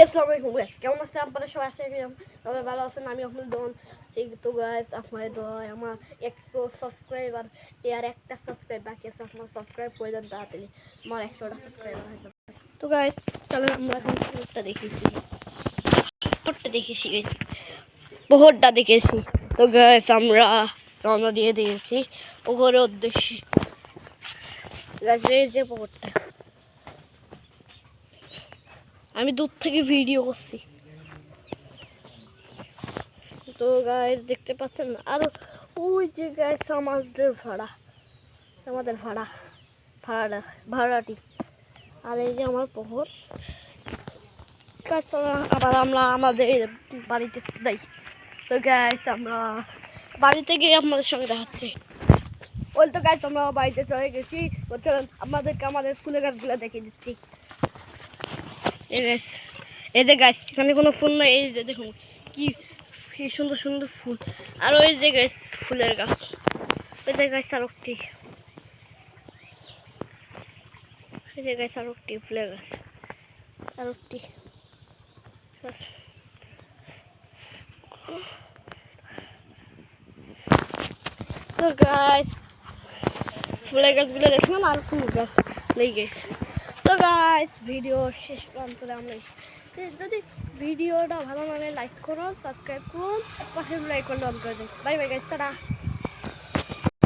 আসসালামু আলাইকুম গাইস, কেমন আছেন আপনারা সবাই? আশা করি সবাই ভালো আছেন। আমি আপনাদের দোন সেই তো গাইস, আপনাদের দোয়ায় আমার 100 সাবস্ক্রাইবার আর একটা সাবস্ক্রাইব বাকি আছে। আপনারা সাবস্ক্রাইব করে দেন তাড়াতাড়ি, আমার 100টা সাবস্ক্রাইবার হয়ে যাবে। তো গাইস চলেন আমরা এখন পুরোটা দেখেছি গাইস, বহুতটা দেখেছি। তো গাইস আমরা রওনা দিয়ে দিয়েছি ওপরের উদ্দেশ্যে। গাইস এই যে বহুতটা, আমি দূর থেকে ভিডিও করছি। তো গাইস দেখতে পাচ্ছেন, আর ওই যে গাইস আমাদের ভাড়াটি, আর এই যে আমার পহর। আবার আমরা আমাদের বাড়িতে যাই। তো গাইস আমরা বাড়িতে গিয়ে আপনাদের সঙ্গে দেখাচ্ছি। ওই তো গাইস আমরা বাড়িতে চলে গেছি। চলেন আপনাদেরকে আমাদের ফুলের গাছগুলো দেখিয়ে দিচ্ছি। এই যে গাছ, এখানে কোনো ফুল নাই। এই যে দেখুন কি কি সুন্দর সুন্দর ফুল। আর ওই যে গাছ ফুলের গাছ, ওই যে গাছ আরেকটি, ওই যে গাছ আরেকটি ফুলের গাছ আরেকটি। তো গাছ ফুলের গাছগুলো দেখলাম, আর ফুল গাছ নেই গাছ। তো গাছ ভিডিও শেষ প্রান্তে আমরা যদি ভিডিওটা ভালো লাগে লাইক করুন, সাবস্ক্রাইব করুন, পাশে লাইক করলে অন করে দিন। Bye bye guys, tata.